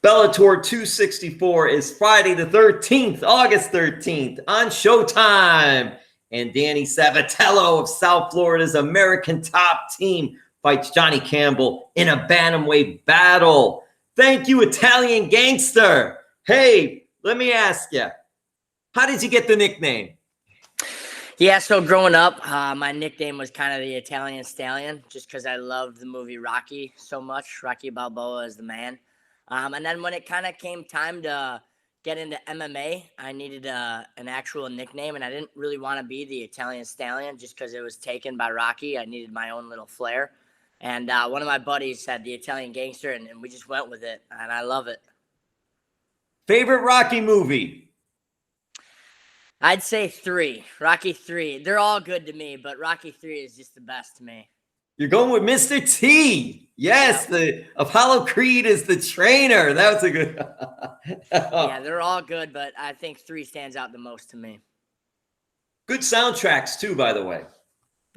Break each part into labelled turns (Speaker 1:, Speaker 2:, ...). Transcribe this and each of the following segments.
Speaker 1: Bellator 264 is Friday the 13th, August 13th on Showtime. And Danny Sabatello of South Florida's American Top Team fights Johnny Campbell in a bantamweight battle. Thank you, Italian Gangster. Hey, let me ask you, how did you get the nickname?
Speaker 2: Yeah, so growing up, my nickname was kind of the Italian Stallion, just because I loved the movie Rocky so much. Rocky Balboa is the man. And then when it kind of came time to get into MMA, I needed an actual nickname, and I didn't really want to be the Italian Stallion just because it was taken by Rocky. I needed my own little flair. And one of my buddies said the Italian Gangster, and we just went with it, and I love it.
Speaker 1: Favorite Rocky movie?
Speaker 2: I'd say 3. Rocky 3. They're all good to me, but Rocky 3 is just the best to me.
Speaker 1: You're going with Mr. T. Yes, the Apollo Creed is the trainer. That was a good.
Speaker 2: Yeah, they're all good, but I think 3 stands out the most to me.
Speaker 1: Good soundtracks too, by the way.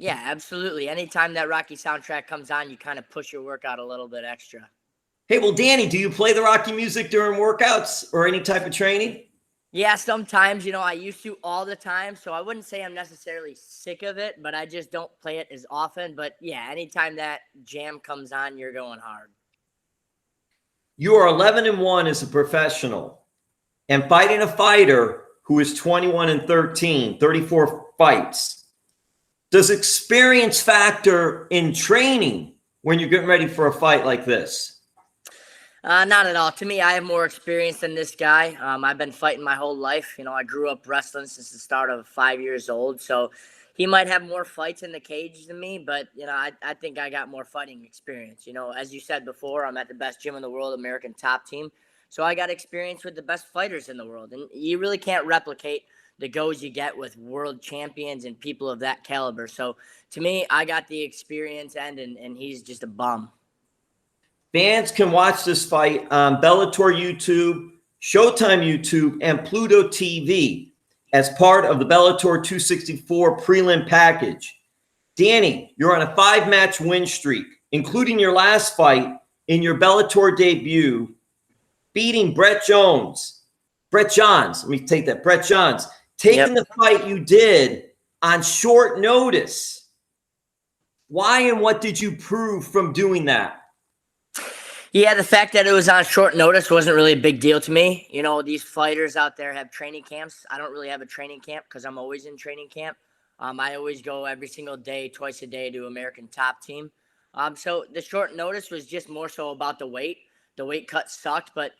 Speaker 2: Yeah, absolutely. Anytime that Rocky soundtrack comes on, you kind of push your workout a little bit extra.
Speaker 1: Hey, well, Danny, do you play the Rocky music during workouts or any type of training?
Speaker 2: Yeah, sometimes, I used to all the time, so I wouldn't say I'm necessarily sick of it, but I just don't play it as often. But yeah, anytime that jam comes on, you're going hard.
Speaker 1: You are 11-1 as a professional and fighting a fighter who is 21-13, 34 fights. Does experience factor in training when you're getting ready for a fight like this?
Speaker 2: Not at all. To me, I have more experience than this guy. I've been fighting my whole life. I grew up wrestling since the start of 5 years old. So he might have more fights in the cage than me, but, I think I got more fighting experience. As you said before, I'm at the best gym in the world, American Top Team. So I got experience with the best fighters in the world. And you really can't replicate the goes you get with world champions and people of that caliber. So to me, I got the experience end, and he's just a bum.
Speaker 1: Fans can watch this fight on Bellator YouTube, Showtime YouTube, and Pluto TV as part of the Bellator 264 prelim package. Danny, you're on a 5-match win streak, including your last fight in your Bellator debut, beating Brett Johns. Taking the fight you did on short notice. Why and what did you prove from doing that?
Speaker 2: Yeah, the fact that it was on short notice wasn't really a big deal to me. These fighters out there have training camps. I don't really have a training camp because I'm always in training camp. I always go every single day, twice a day to American Top Team. So the short notice was just more so about the weight. The weight cut sucked, but,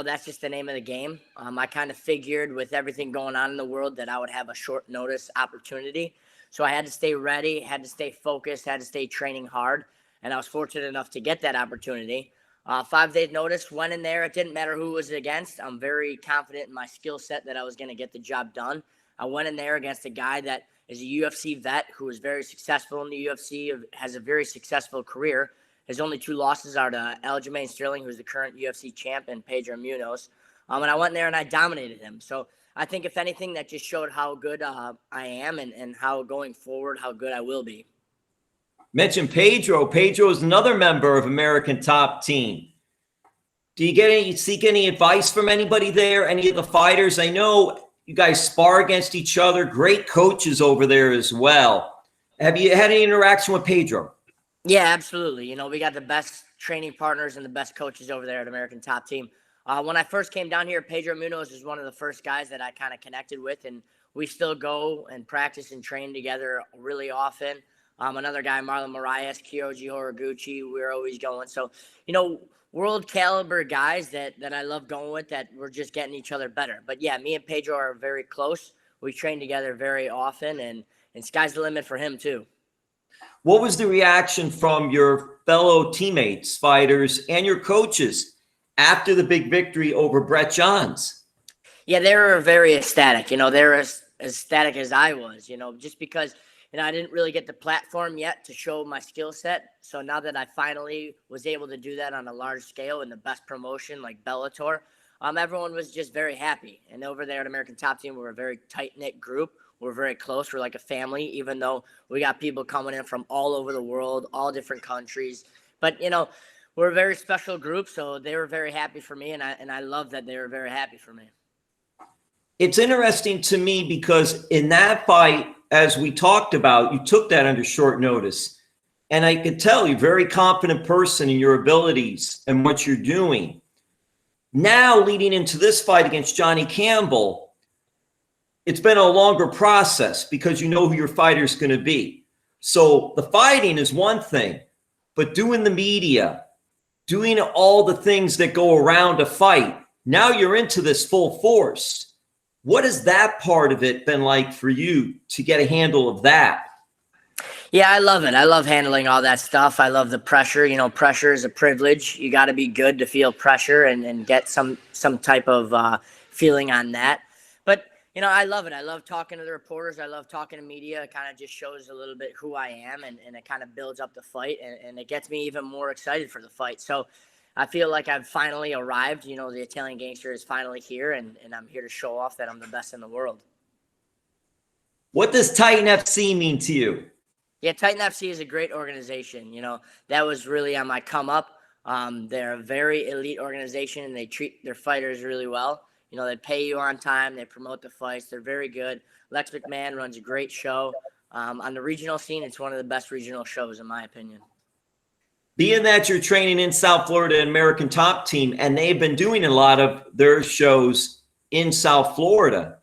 Speaker 2: that's just the name of the game. I kind of figured with everything going on in the world that I would have a short notice opportunity. So I had to stay ready, had to stay focused, had to stay training hard, and I was fortunate enough to get that opportunity. 5 days notice, went in there. It didn't matter who it was against. I'm very confident in my skill set that I was going to get the job done. I went in there against a guy that is a UFC vet who is very successful in the UFC, has a very successful career. His only 2 losses are to Aljamain Sterling, who's the current UFC champ, and Pedro Munhoz. And I went in there and I dominated him. So I think, if anything, that just showed how good I am and how going forward, how good I will be.
Speaker 1: Mentioned Pedro. Pedro is another member of American Top Team. Do you seek any advice from anybody there, any of the fighters? I know you guys spar against each other. Great coaches over there as well. Have you had any interaction with Pedro?
Speaker 2: Yeah, absolutely. We got the best training partners and the best coaches over there at American Top Team. When I first came down here, Pedro Munhoz was one of the first guys that I kind of connected with, and we still go and practice and train together really often. Another guy, Marlon Moraes, Kyoji Horiguchi, we're always going. So, world caliber guys that I love going with, that we're just getting each other better. But yeah, me and Pedro are very close. We train together very often, and sky's the limit for him too.
Speaker 1: What was the reaction from your fellow teammates, fighters, and your coaches after the big victory over Brett Johns?
Speaker 2: Yeah, they were very ecstatic. They were as ecstatic as I was, just because I didn't really get the platform yet to show my skill set. So now that I finally was able to do that on a large scale in the best promotion like Bellator, everyone was just very happy. And over there at American Top Team, we're a very tight-knit group. We're very close. We're like a family, even though we got people coming in from all over the world, all different countries. But, we're a very special group, so they were very happy for me, and I love that they were very happy for me.
Speaker 1: It's interesting to me because in that fight, as we talked about, you took that under short notice. And I could tell you're a very confident person in your abilities and what you're doing. Now, leading into this fight against Johnny Campbell, it's been a longer process because you know who your fighter is going to be. So the fighting is one thing, but doing the media, doing all the things that go around a fight, now you're into this full force. What has that part of it been like for you to get a handle of that?
Speaker 2: Yeah, I love it. I love handling all that stuff. I love the pressure. You know, pressure is a privilege. You got to be good to feel pressure and get some type of feeling on that. But, you know, I love it. I love talking to the reporters. I love talking to media. It kind of just shows a little bit who I am, and it kind of builds up the fight, and it gets me even more excited for the fight. So I feel like I've finally arrived. You know, the Italian Gangster is finally here, and I'm here to show off that I'm the best in the world.
Speaker 1: What does Titan FC mean to you?
Speaker 2: Yeah, Titan FC is a great organization. You know, that was really on my come up. They're a very elite organization, and they treat their fighters really well. You know, they pay you on time. They promote the fights. They're very good. Lex McMahon runs a great show. On the regional scene, it's one of the best regional shows, in my opinion.
Speaker 1: Being that you're training in South Florida, American Top Team, and they've been doing a lot of their shows in South Florida,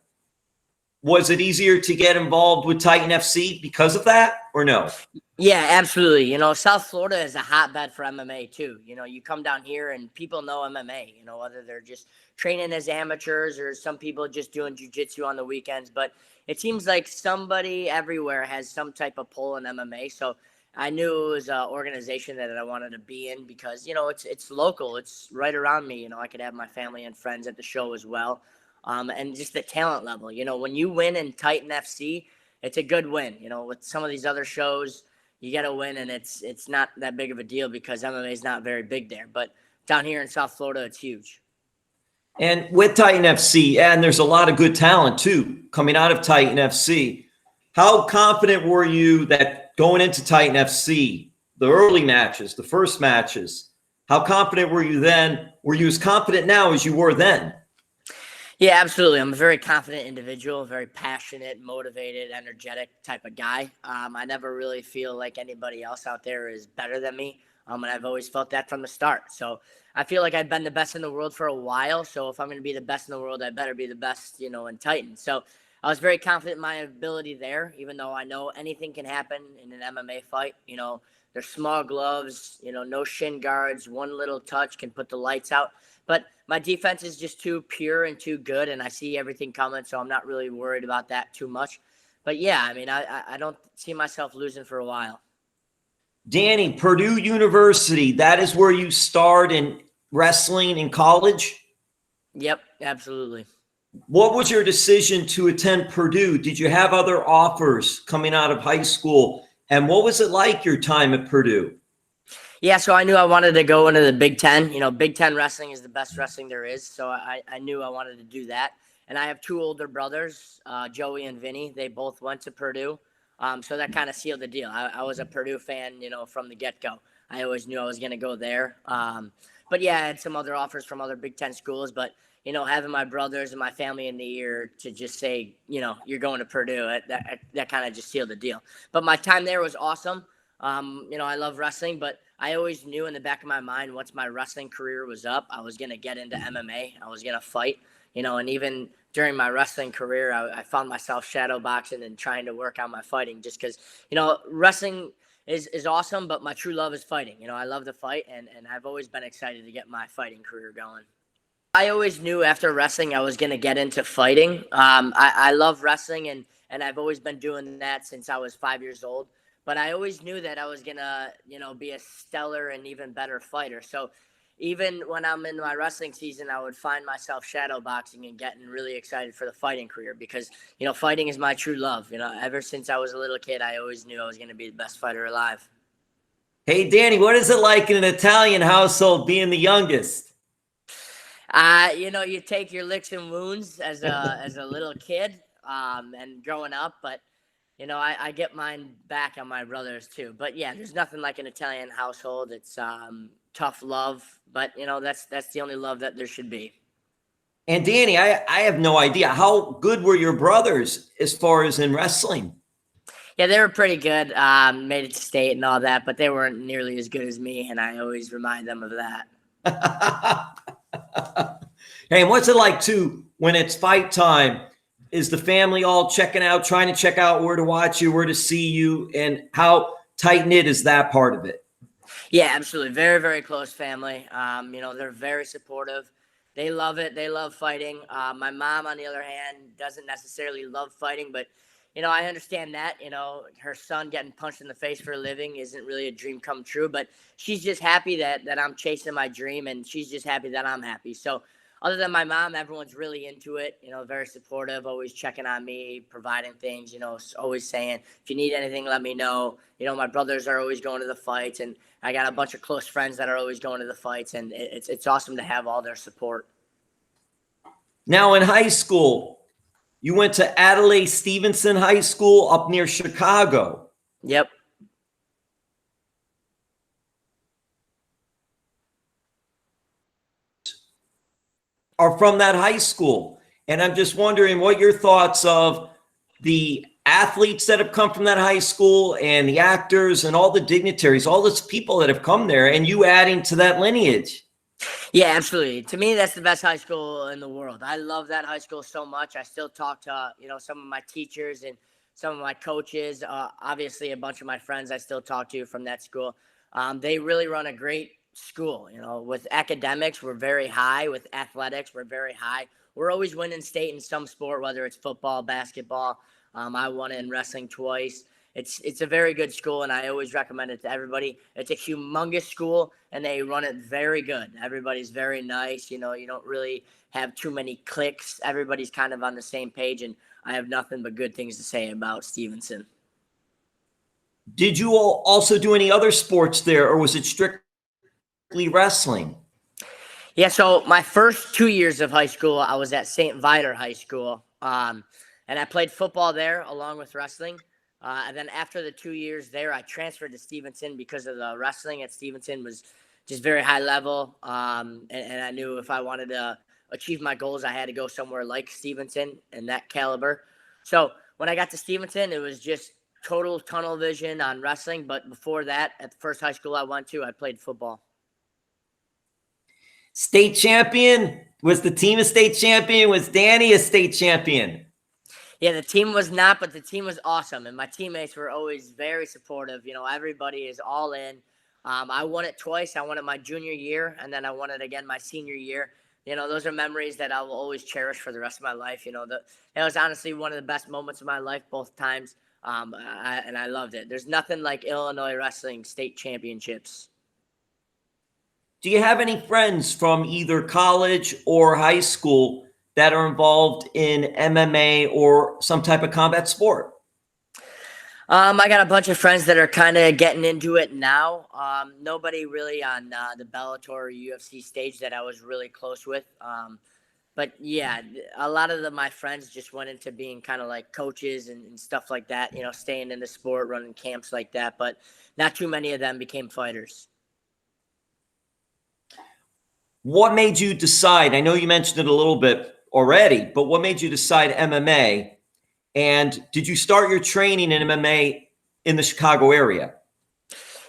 Speaker 1: was it easier to get involved with Titan FC because of that, or no?
Speaker 2: Yeah, absolutely. You know, South Florida is a hotbed for MMA too. You know, you come down here and people know MMA, you know, whether they're just training as amateurs or some people just doing jiu-jitsu on the weekends. But it seems like somebody everywhere has some type of pull in MMA. So I knew it was an organization that I wanted to be in because, you know, it's local. It's right around me. You know, I could have my family and friends at the show as well. And just the talent level. You know, when you win in Titan FC, it's a good win. You know, with some of these other shows, you got to win, and it's not that big of a deal because MMA is not very big there. But down here in South Florida, it's huge.
Speaker 1: And with Titan FC, and there's a lot of good talent too coming out of Titan FC. How confident were you that going into Titan FC, the early matches, the first matches, how confident were you then? Were you as confident now as you were then?
Speaker 2: Yeah, absolutely. I'm a very confident individual, very passionate, motivated, energetic type of guy. I never really feel like anybody else out there is better than me. And I've always felt that from the start. So I feel like I've been the best in the world for a while. So if I'm going to be the best in the world, I better be the best, you know, in Titan. So I was very confident in my ability there, even though I know anything can happen in an MMA fight. You know, they're small gloves, you know, no shin guards, one little touch can put the lights out. But my defense is just too pure and too good, and I see everything coming, so I'm not really worried about that too much. But, yeah, I mean, I don't see myself losing for a while.
Speaker 1: Danny, Purdue University, that is where you start in wrestling in college?
Speaker 2: Yep, absolutely.
Speaker 1: What was your decision to attend Purdue? Did you have other offers coming out of high school? And what was it like your time at Purdue?
Speaker 2: Yeah, so I knew I wanted to go into the Big Ten. You know, Big Ten wrestling is the best wrestling there is. So I knew I wanted to do that. And I have two older brothers, Joey and Vinny. They both went to Purdue. So that kind of sealed the deal. I was a Purdue fan, you know, from the get-go. I always knew I was going to go there. But, yeah, I had some other offers from other Big Ten schools. But, you know, having my brothers and my family in the ear to just say, you know, you're going to Purdue, that kind of just sealed the deal. But my time there was awesome. You know, I love wrestling, but I always knew in the back of my mind, once my wrestling career was up, I was going to get into MMA. I was going to fight, you know, and even during my wrestling career, I found myself shadow boxing and trying to work on my fighting just because, you know, wrestling is awesome, but my true love is fighting. You know, I love to fight, and I've always been excited to get my fighting career going. I always knew after wrestling I was going to get into fighting. I love wrestling, and I've always been doing that since I was 5 years old. But I always knew that I was going to, you know, be a stellar and even better fighter. So even when I'm in my wrestling season, I would find myself shadow boxing and getting really excited for the fighting career because, you know, fighting is my true love. You know, ever since I was a little kid, I always knew I was going to be the best fighter alive.
Speaker 1: Hey, Danny, what is it like in an Italian household being the youngest?
Speaker 2: You know, you take your licks and wounds as a little kid and growing up, but I get mine back on my brothers too. But yeah, there's nothing like an Italian household. It's tough love, but that's the only love that there should be.
Speaker 1: And Danny, I have no idea. How good were your brothers as far as in wrestling?
Speaker 2: Yeah, they were pretty good. Made it to state and all that, but they weren't nearly as good as me, and I always remind them of that.
Speaker 1: Hey, and what's it like too when it's fight time? Is the family all checking out, trying to check out where to watch you, where to see you, and how tight knit is that part of it?
Speaker 2: Yeah, absolutely. Very, very close family. They're very supportive. They love it. They love fighting. My mom, on the other hand, doesn't necessarily love fighting, but I understand that. Her son getting punched in the face for a living isn't really a dream come true, but she's just happy that I'm chasing my dream, and she's just happy that I'm happy. So other than my mom, everyone's really into it, very supportive, always checking on me, providing things, always saying, if you need anything, let me know. My brothers are always going to the fights, and I got a bunch of close friends that are always going to the fights, and it's awesome to have all their support.
Speaker 1: Now in high school, you went to Adelaide Stevenson High School up near Chicago.
Speaker 2: Yep.
Speaker 1: Are from that high school. And I'm just wondering what your thoughts of the athletes that have come from that high school and the actors and all the dignitaries, all those people that have come there, and you adding to that lineage.
Speaker 2: Yeah, absolutely. To me, that's the best high school in the world. I love that high school so much. I still talk to, some of my teachers and some of my coaches. Obviously, a bunch of my friends I still talk to from that school. They really run a great school. With academics, we're very high. With athletics, we're very high. We're always winning state in some sport, whether it's football, basketball. I won it in wrestling twice. It's a very good school, and I always recommend it to everybody. It's a humongous school, and they run it very good. Everybody's very nice. You don't really have too many cliques. Everybody's kind of on the same page, and I have nothing but good things to say about Stevenson.
Speaker 1: Did you all also do any other sports there, or was it strictly wrestling?
Speaker 2: Yeah, so my first 2 years of high school, I was at St. Viator High School, and I played football there along with wrestling. And then after the 2 years there, I transferred to Stevenson because of the wrestling at Stevenson was just very high level. And I knew if I wanted to achieve my goals, I had to go somewhere like Stevenson and that caliber. So when I got to Stevenson, it was just total tunnel vision on wrestling. But before that, at the first high school I went to, I played football.
Speaker 1: State champion? Was the team a state champion? Was Danny a state champion?
Speaker 2: Yeah, the team was not, but the team was awesome. And my teammates were always very supportive. Everybody is all in. I won it twice. I won it my junior year, and then I won it again my senior year. Those are memories that I will always cherish for the rest of my life. That was honestly one of the best moments of my life both times, and I loved it. There's nothing like Illinois wrestling state championships.
Speaker 1: Do you have any friends from either college or high school that are involved in MMA or some type of combat sport?
Speaker 2: I got a bunch of friends that are kind of getting into it now. Nobody really on the Bellator or UFC stage that I was really close with. But yeah, a lot of my friends just went into being kind of like coaches and stuff like that, staying in the sport, running camps like that. But not too many of them became fighters.
Speaker 1: What made you decide? I know you mentioned it a little bit already, but what made you decide MMA? And did you start your training in MMA in the Chicago area?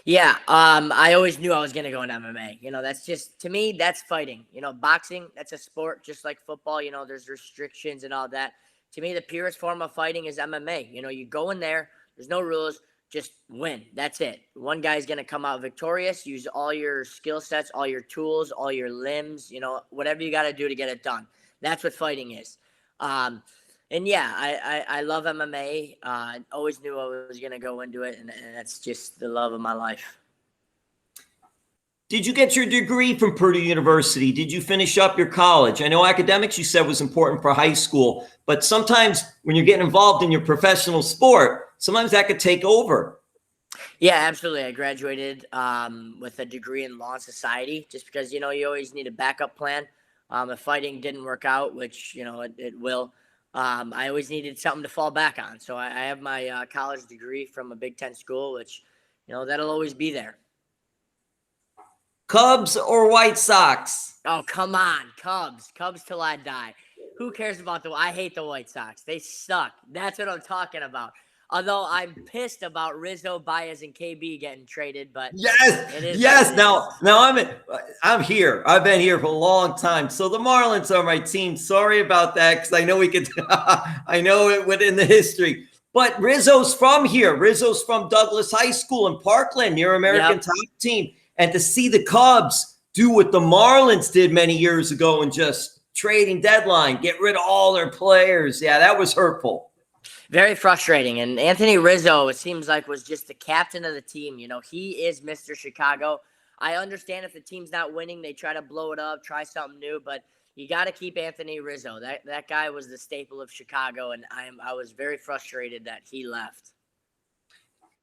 Speaker 2: Yeah, I always knew I was going to go into MMA. That's just, to me, that's fighting. Boxing, that's a sport just like football. There's restrictions and all that. To me, the purest form of fighting is MMA. You go in there, there's no rules, just win. That's it. One guy's going to come out victorious, use all your skill sets, all your tools, all your limbs, whatever you got to do to get it done. That's what fighting is. And yeah, I love MMA. I always knew I was going to go into it, and that's just the love of my life.
Speaker 1: Did you get your degree from Purdue University? Did you finish up your college? I know academics you said was important for high school, but sometimes when you're getting involved in your professional sport, sometimes that could take over.
Speaker 2: Yeah, absolutely. I graduated with a degree in law and society just because, you always need a backup plan. If fighting didn't work out, which, it will. I always needed something to fall back on. So I have my college degree from a Big Ten school, which, that'll always be there.
Speaker 1: Cubs or White Sox?
Speaker 2: Oh, come on. Cubs till I die. Who cares about I hate the White Sox. They suck. That's what I'm talking about. Although I'm pissed about Rizzo, Baez, and KB getting traded, but
Speaker 1: yes. Now I'm here. I've been here for a long time. So the Marlins are my team. Sorry about that, because I know we could. I know it within the history. But Rizzo's from here. Rizzo's from Douglas High School in Parkland, near American Top Team. And to see the Cubs do what the Marlins did many years ago and just trading deadline, get rid of all their players. Yeah, that was hurtful.
Speaker 2: Very frustrating. And Anthony Rizzo, it seems like, was just the captain of the team. He is Mr. Chicago. I understand if the team's not winning, they try to blow it up, try something new, but you got to keep Anthony Rizzo. That guy was the staple of Chicago, and I was very frustrated that he left.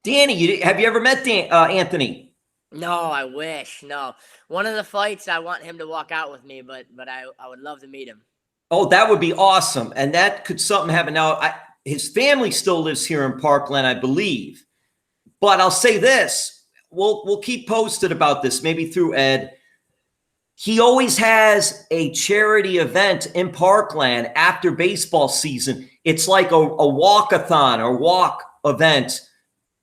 Speaker 1: Danny, have you ever met Anthony?
Speaker 2: No, I wish. No. One of the fights, I want him to walk out with me, but I would love to meet him.
Speaker 1: Oh, that would be awesome. And that could something happen. Now, his family still lives here in Parkland, I believe. But I'll say this. We'll keep posted about this, maybe through Ed. He always has a charity event in Parkland after baseball season. It's like a walkathon or walk event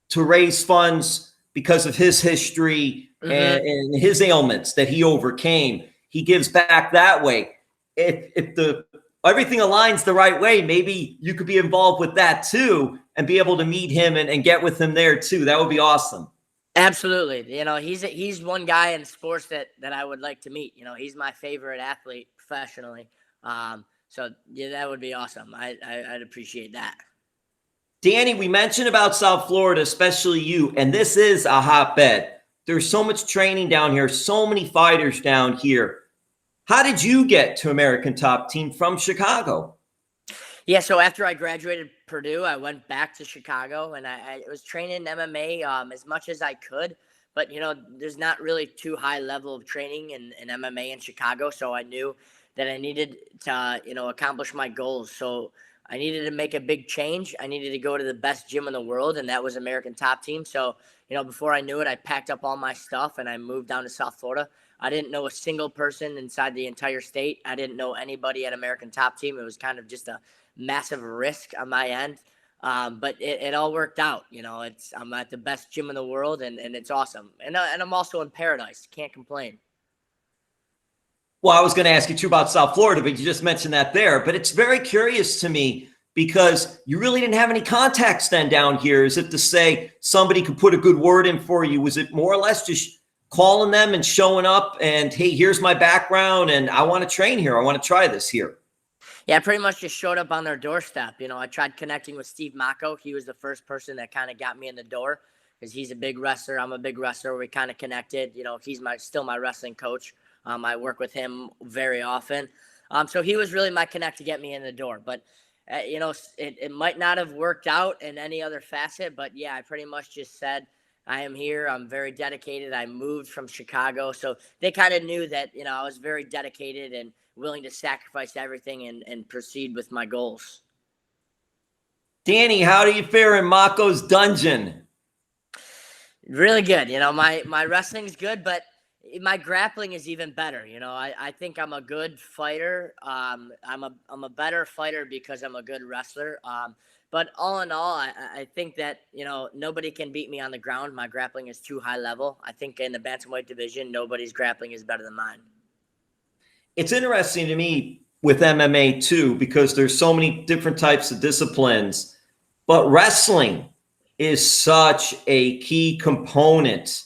Speaker 1: to raise funds because of his history and his ailments that he overcame. He gives back that way. If everything aligns the right way, maybe you could be involved with that too and be able to meet him and get with him there too. That would be awesome.
Speaker 2: Absolutely. He's one guy in sports that I would like to meet. He's my favorite athlete professionally. So yeah, that would be awesome. I'd appreciate that.
Speaker 1: Danny, we mentioned about South Florida, especially you, and this is a hotbed. There's so much training down here, so many fighters down here. How did you get to American Top Team from Chicago?
Speaker 2: Yeah, so after I graduated Purdue, I went back to Chicago, and I was training MMA as much as I could. But, there's not really too high level of training in MMA in Chicago, so I knew that I needed to, accomplish my goals. So I needed to make a big change. I needed to go to the best gym in the world, and that was American Top Team. So, before I knew it, I packed up all my stuff, and I moved down to South Florida. I didn't know a single person inside the entire state. I didn't know anybody at American Top Team. It was kind of just a massive risk on my end. But it all worked out. I'm at the best gym in the world, and it's awesome. And I'm also in paradise. Can't complain.
Speaker 1: Well, I was going to ask you too about South Florida, but you just mentioned that there. But it's very curious to me because you really didn't have any contacts then down here. Is it to say somebody could put a good word in for you? Was it more or less just calling them and showing up and, hey, here's my background and I want to train here. I want to try this here?
Speaker 2: Yeah, I pretty much just showed up on their doorstep. I tried connecting with Steve Mocco. He was the first person that kind of got me in the door because he's a big wrestler. I'm a big wrestler. We kind of connected. He's still my wrestling coach. I work with him very often. So he was really my connect to get me in the door. But, it might not have worked out in any other facet. But, yeah, I pretty much just said, I am here. I'm very dedicated. I moved from Chicago. So they kind of knew that, I was very dedicated and willing to sacrifice everything and proceed with my goals.
Speaker 1: Danny, how do you fare in Mocco's dungeon?
Speaker 2: Really good. My wrestling's good, but my grappling is even better. I think I'm a good fighter. I'm a better fighter because I'm a good wrestler. But all in all, I think that, nobody can beat me on the ground. My grappling is too high level. I think in the bantamweight division, nobody's grappling is better than mine.
Speaker 1: It's interesting to me with MMA too, because there's so many different types of disciplines, but wrestling is such a key component.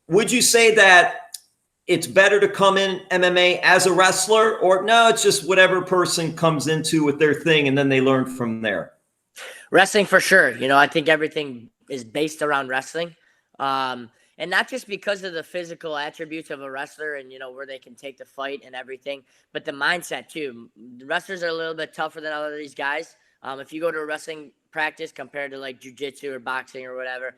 Speaker 1: Would you say that it's better to come in MMA as a wrestler, or no, it's just whatever person comes into with their thing and then they learn from there?
Speaker 2: Wrestling for sure. I think everything is based around wrestling. And not just because of the physical attributes of a wrestler and, where they can take the fight and everything, but the mindset too. The wrestlers are a little bit tougher than other these guys. If you go to a wrestling practice compared to like jiu-jitsu or boxing or whatever,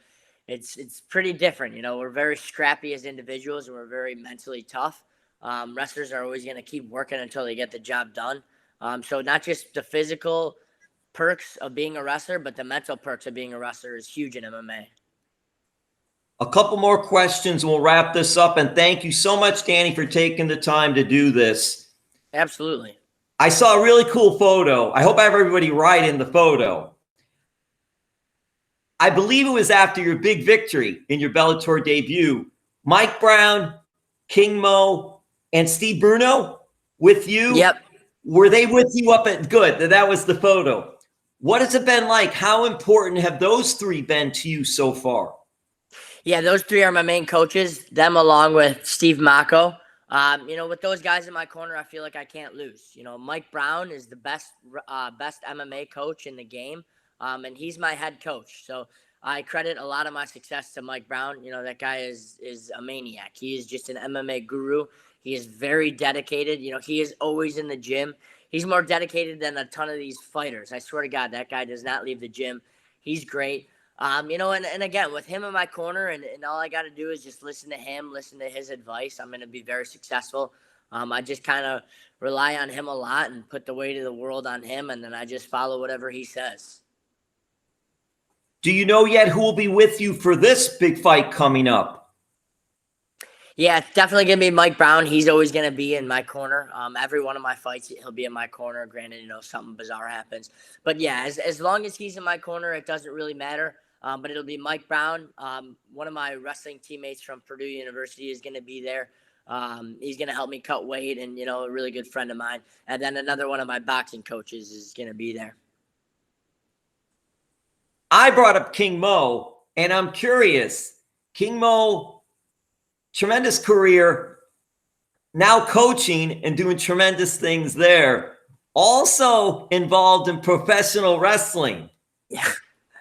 Speaker 2: it's pretty different. We're very scrappy as individuals and we're very mentally tough. Wrestlers are always going to keep working until they get the job done. So not just the physical perks of being a wrestler, but the mental perks of being a wrestler is huge in MMA.
Speaker 1: A couple more questions, and we'll wrap this up. And thank you so much, Danny, for taking the time to do this.
Speaker 2: Absolutely.
Speaker 1: I saw a really cool photo. I hope I have everybody right in the photo. I believe it was after your big victory in your Bellator debut. Mike Brown, King Mo, and Steve Bruno with you.
Speaker 2: Yep.
Speaker 1: Were they with you up at good? That was the photo. What has it been like? How important have those three been to you so far?
Speaker 2: Yeah, those three are my main coaches, them along with Steve Mocco. With those guys in my corner, I feel like I can't lose. Mike Brown is the best MMA coach in the game, and he's my head coach. So I credit a lot of my success to Mike Brown. That guy is a maniac. He is just an MMA guru. He is very dedicated. He is always in the gym. He's more dedicated than a ton of these fighters. I swear to God, that guy does not leave the gym. He's great. And again, with him in my corner, and all I got to do is just listen to him, listen to his advice. I'm going to be very successful. I just kind of rely on him a lot and put the weight of the world on him, and then I just follow whatever he says.
Speaker 1: Do you know yet who will be with you for this big fight coming up?
Speaker 2: Yeah, it's definitely going to be Mike Brown. He's always going to be in my corner. Every one of my fights, he'll be in my corner. Granted, something bizarre happens. But yeah, as long as he's in my corner, it doesn't really matter. But it'll be Mike Brown. One of my wrestling teammates from Purdue University is going to be there. He's going to help me cut weight, and, a really good friend of mine. And then another one of my boxing coaches is going to be there.
Speaker 1: I brought up King Mo, and I'm curious. King Mo, tremendous career, now coaching and doing tremendous things there. Also involved in professional wrestling.
Speaker 2: Yeah.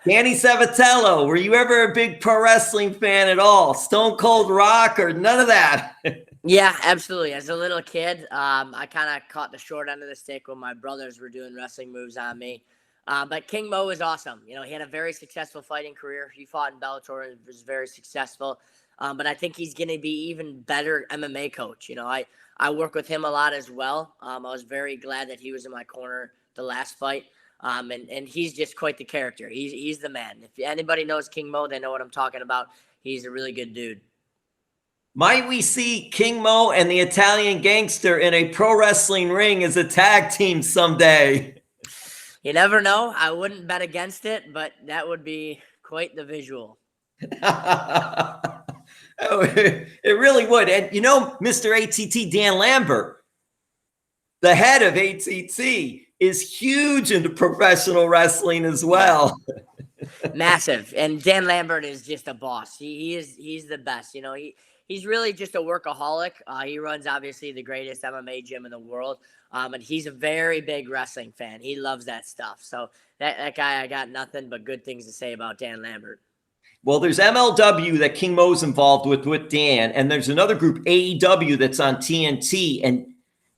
Speaker 1: Danny Sabatello, were you ever a big pro wrestling fan at all? Stone Cold Rock or none of that?
Speaker 2: Yeah, absolutely. As a little kid, I kind of caught the short end of the stick when my brothers were doing wrestling moves on me. But King Mo is awesome. He had a very successful fighting career. He fought in Bellator and was very successful. But I think he's going to be even better MMA coach. I work with him a lot as well. I was very glad that he was in my corner the last fight. And he's just quite the character. He's the man. If anybody knows King Mo, they know what I'm talking about. He's a really good dude.
Speaker 1: Might we see King Mo and the Italian Gangster in a pro wrestling ring as a tag team someday?
Speaker 2: You never know. I wouldn't bet against it, but that would be quite the visual.
Speaker 1: It really would. And Mr. ATT, Dan Lambert, the head of ATT, is huge into professional wrestling as well.
Speaker 2: Massive. And Dan Lambert is just a boss. He's the best. He's really just a workaholic. He runs obviously the greatest MMA gym in the world. And he's a very big wrestling fan. He loves that stuff. So that guy, I got nothing but good things to say about Dan Lambert.
Speaker 1: Well, there's MLW that King Mo's involved with Dan, and there's another group, AEW, that's on TNT. And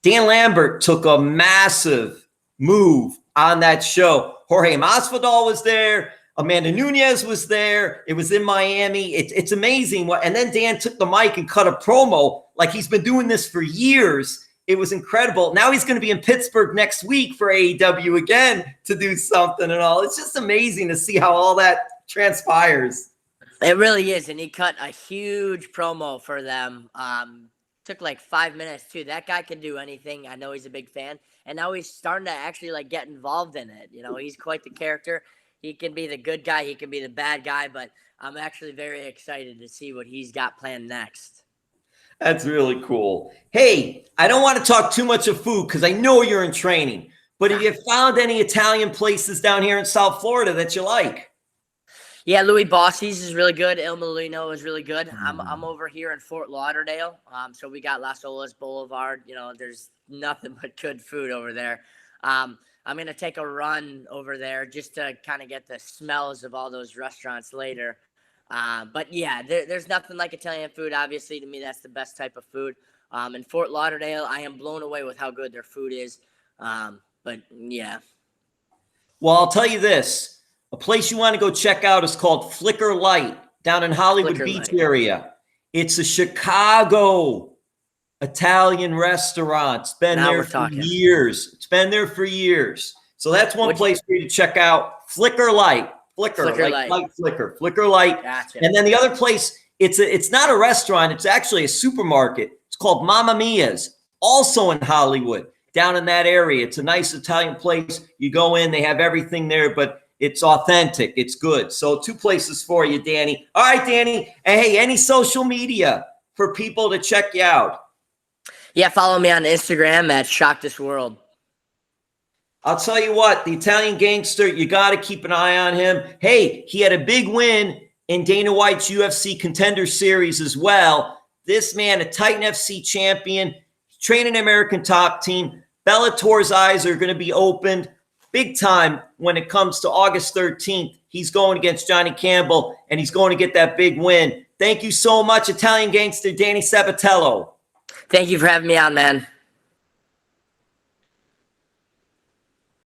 Speaker 1: Dan Lambert took a massive move on that show. Jorge Masvidal was there. Amanda Nunes was there. It was in Miami. It's amazing. And then Dan took the mic and cut a promo like he's been doing this for years. It was incredible. Now he's going to be in Pittsburgh next week for AEW again to do something and all. It's just amazing to see how all that transpires.
Speaker 2: It really is. And he cut a huge promo for them. Took like 5 minutes too. That guy can do anything. I know he's a big fan. And now he's starting to actually get involved in it. He's quite the character. He can be the good guy. He can be the bad guy. But I'm actually very excited to see what he's got planned next.
Speaker 1: That's really cool. Hey, I don't want to talk too much of food because I know you're in training. But have you found any Italian places down here in South Florida that you like?
Speaker 2: Yeah, Louis Bossi's is really good. Il Molino is really good. I'm over here in Fort Lauderdale. So we got Las Olas Boulevard. There's nothing but good food over there. I'm going to take a run over there just to kind of get the smells of all those restaurants later. But yeah, there's nothing like Italian food. Obviously, to me, that's the best type of food. In Fort Lauderdale, I am blown away with how good their food is. But yeah.
Speaker 1: Well, I'll tell you this. A place you want to go check out is called Flicker Light down in Hollywood Beach area. It's a Chicago Italian restaurant. It's been
Speaker 2: Now
Speaker 1: there
Speaker 2: we're
Speaker 1: for
Speaker 2: talking.
Speaker 1: years. It's been there for years. So that's one place for you to check out. Flicker Light. Flicker Light. Flicker Light.
Speaker 2: Gotcha.
Speaker 1: And then the other place, it's not a restaurant. It's actually a supermarket. It's called Mamma Mia's, also in Hollywood, down in that area. It's a nice Italian place. You go in, they have everything there, but it's authentic. It's good. So 2 places for you, Danny. All right, Danny. And hey, any social media for people to check you out?
Speaker 2: Yeah, follow me on Instagram at Shock This World.
Speaker 1: I'll tell you what, the Italian gangster, you got to keep an eye on him. Hey, he had a big win in Dana White's UFC Contender Series as well. This man, a Titan FC champion, training American Top Team. Bellator's eyes are going to be opened big time when it comes to August 13th. He's going against Johnny Campbell, and he's going to get that big win. Thank you so much, Italian gangster Danny Sabatello.
Speaker 2: Thank you for having me on, man.